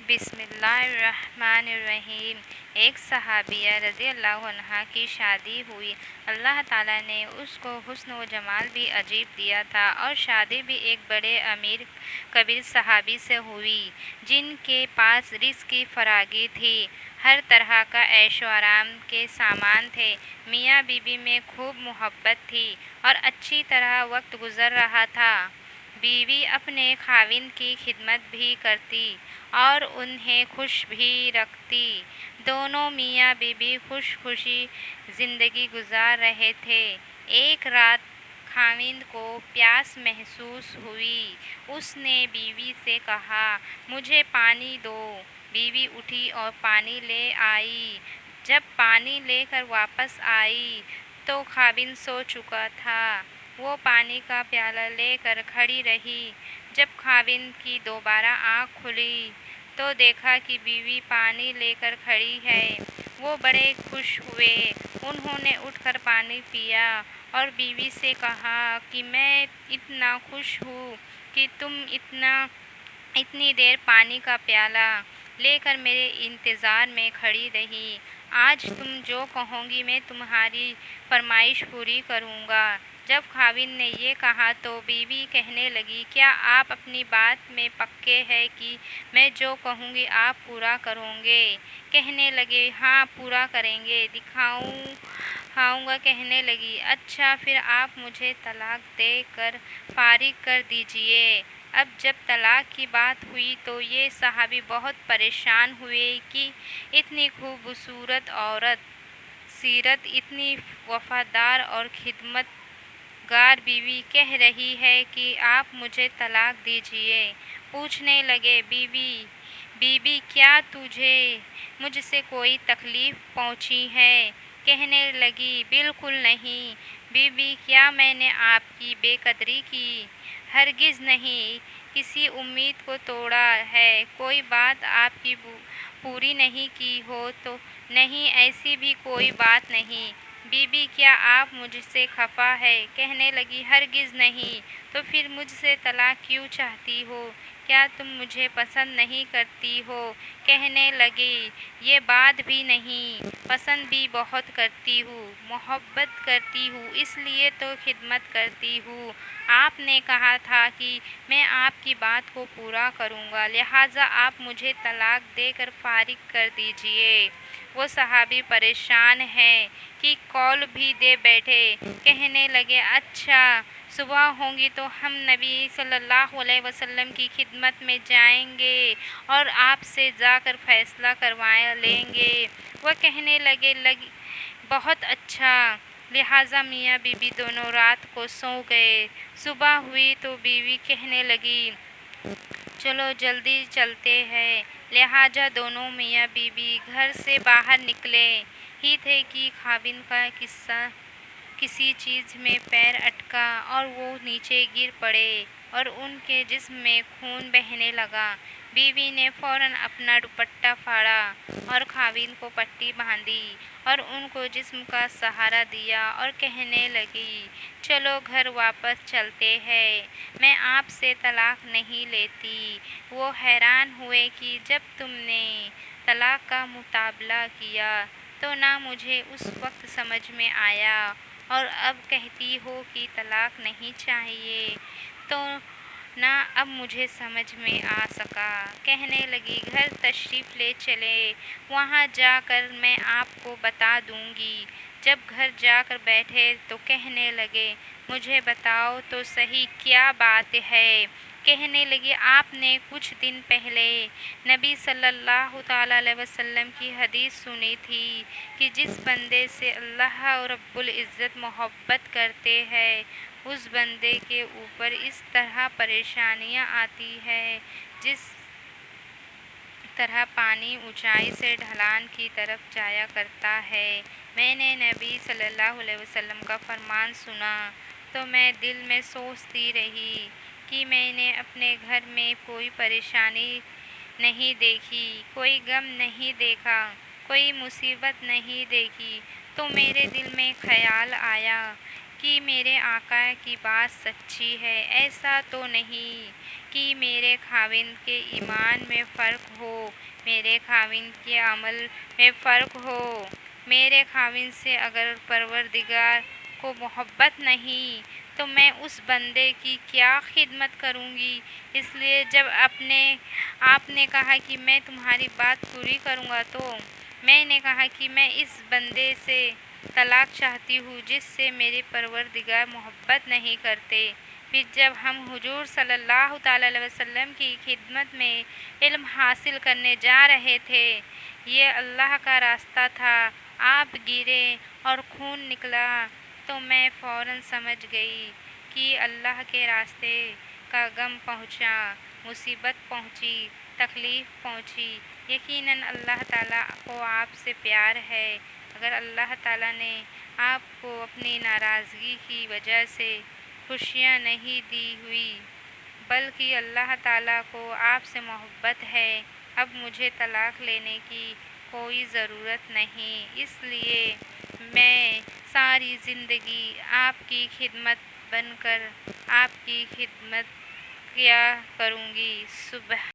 بسم اللہ الرحمن الرحیم۔ ایک صحابیہ رضی اللہ عنہا کی شادی ہوئی۔ اللہ تعالیٰ نے اس کو حسن و جمال بھی عجیب دیا تھا، اور شادی بھی ایک بڑے امیر کبیر صحابی سے ہوئی جن کے پاس رزق کی فراگی تھی، ہر طرح کا عیش و آرام کے سامان تھے۔ میاں بیوی میں خوب محبت تھی اور اچھی طرح وقت گزر رہا تھا۔ بیوی اپنے خاوند کی خدمت بھی کرتی اور انہیں خوش بھی رکھتی۔ دونوں میاں بیوی خوشی زندگی گزار رہے تھے۔ ایک رات خاوند کو پیاس محسوس ہوئی۔ اس نے بیوی سے کہا، مجھے پانی دو۔ بیوی اٹھی اور پانی لے آئی۔ جب پانی لے کر واپس آئی تو خاوند سو چکا تھا۔ وہ پانی کا پیالہ لے کر کھڑی رہی۔ جب خاوند کی دوبارہ آنکھ کھلی تو دیکھا کہ بیوی پانی لے کر کھڑی ہے۔ وہ بڑے خوش ہوئے۔ انہوں نے اٹھ کر پانی پیا اور بیوی سے کہا کہ میں اتنا خوش ہوں کہ تم اتنی دیر پانی کا پیالہ لے کر میرے انتظار میں کھڑی رہی۔ آج تم جو کہو گی میں تمہاری فرمائش پوری کروں گا۔ جب خاوند نے یہ کہا تو بیوی کہنے لگی، کیا آپ اپنی بات میں پکے ہیں کہ میں جو کہوں گی آپ پورا کرو گے؟ کہنے لگے، ہاں پورا کریں گے، دکھاؤں گا۔ کہنے لگی، اچھا پھر آپ مجھے طلاق دے کر فارغ کر دیجئے۔ اب جب طلاق کی بات ہوئی تو یہ صحابی بہت پریشان ہوئے کہ اتنی خوبصورت عورت، سیرت اتنی وفادار اور خدمت گار بیوی کہہ رہی ہے کہ آپ مجھے طلاق دیجئے۔ پوچھنے لگے، بی بی کیا تجھے مجھ سے کوئی تکلیف پہنچی ہے؟ کہنے لگی، بالکل نہیں۔ بی بی کیا میں نے آپ کی بے قدری کی؟ ہرگز نہیں۔ کسی امید کو توڑا ہے؟ کوئی بات آپ کی پوری نہیں کی ہو تو نہیں، ایسی بھی کوئی بات نہیں۔ بی بی کیا آپ مجھ سے خفا ہے؟ کہنے لگی، ہرگز نہیں۔ تو پھر مجھ سے طلاق کیوں چاہتی ہو؟ کیا تم مجھے پسند نہیں کرتی ہو؟ کہنے لگی، یہ بات بھی نہیں، پسند بھی بہت کرتی ہوں، محبت کرتی ہوں، اس لیے تو خدمت کرتی ہوں۔ آپ نے کہا تھا کہ میں آپ کی بات کو پورا کروں گا، لہٰذا آپ مجھے طلاق دے کر فارغ کر دیجئے۔ وہ صحابی پریشان ہیں کہ قول بھی دے بیٹھے۔ کہنے لگے، اچھا صبح ہوگی تو ہم نبی صلی اللہ علیہ وسلم کی خدمت میں جائیں گے اور آپ سے جا کر فیصلہ کروا لیں گے۔ وہ کہنے لگے، بہت اچھا۔ لہٰذا میاں بیوی دونوں رات کو سو گئے۔ صبح ہوئی تو بیوی کہنے لگی، چلو جلدی چلتے ہیں۔ لہٰذا دونوں میاں بیوی گھر سے باہر نکلے ہی تھے کہ خاوند کا کسی چیز میں پیر اٹکا اور وہ نیچے گر پڑے اور ان کے جسم میں خون بہنے لگا۔ بیوی نے فوراً اپنا دوپٹہ پھاڑا اور خاوند کو پٹی باندھی اور ان کو جسم کا سہارا دیا اور کہنے لگی، چلو گھر واپس چلتے ہیں، میں آپ سے طلاق نہیں لیتی۔ وہ حیران ہوئے کہ جب تم نے طلاق کا مطالبہ کیا تو نہ مجھے اس وقت سمجھ میں آیا اور اب کہتی ہو کہ طلاق نہیں چاہیے تو نہ اب مجھے سمجھ میں آ سکا۔ کہنے لگی، گھر تشریف لے چلیں، وہاں جا کر میں آپ کو بتا دوں گی۔ جب گھر جا کر بیٹھے تو کہنے لگے، مجھے بتاؤ تو صحیح کیا بات ہے؟ کہنے لگی، آپ نے کچھ دن پہلے نبی صلی اللہ تعالیٰ علیہ وسلم کی حدیث سنی تھی کہ جس بندے سے اللہ رب العزت محبت کرتے ہیں اس بندے کے اوپر اس طرح پریشانیاں آتی ہیں جس طرح پانی اونچائی سے ڈھلان کی طرف جایا کرتا ہے۔ میں نے نبی صلی اللہ علیہ وسلم کا فرمان سنا تو میں دل میں سوچتی رہی کہ میں نے اپنے گھر میں کوئی پریشانی نہیں دیکھی، کوئی غم نہیں دیکھا، کوئی مصیبت نہیں دیکھی، تو میرے دل میں خیال آیا کہ میرے آقا کی بات سچی ہے، ایسا تو نہیں کہ میرے خاوند کے ایمان میں فرق ہو، میرے خاوند کے عمل میں فرق ہو۔ میرے خاوند سے اگر پروردگار کو محبت نہیں تو میں اس بندے کی کیا خدمت کروں گی؟ اس لیے جب آپ نے کہا کہ میں تمہاری بات پوری کروں گا تو میں نے کہا کہ میں اس بندے سے طلاق چاہتی ہوں جس سے میرے پروردگار محبت نہیں کرتے۔ پھر جب ہم حضور صلی اللہ تعالیٰ علیہ وسلم کی خدمت میں علم حاصل کرنے جا رہے تھے، یہ اللہ کا راستہ تھا، آپ گرے اور خون نکلا تو میں فوراً سمجھ گئی کہ اللہ کے راستے کا غم پہنچا، مصیبت پہنچی، تکلیف پہنچی۔ یقیناً اللہ تعالیٰ کو آپ سے پیار ہے۔ اگر اللہ تعالیٰ نے آپ کو اپنی ناراضگی کی وجہ سے خوشیاں نہیں دی ہوئی، بلکہ اللہ تعالیٰ کو آپ سے محبت ہے، اب مجھے طلاق لینے کی کوئی ضرورت نہیں، اس لیے میں ساری زندگی آپ کی خدمت بن کر آپ کی خدمت کیا کروں گی۔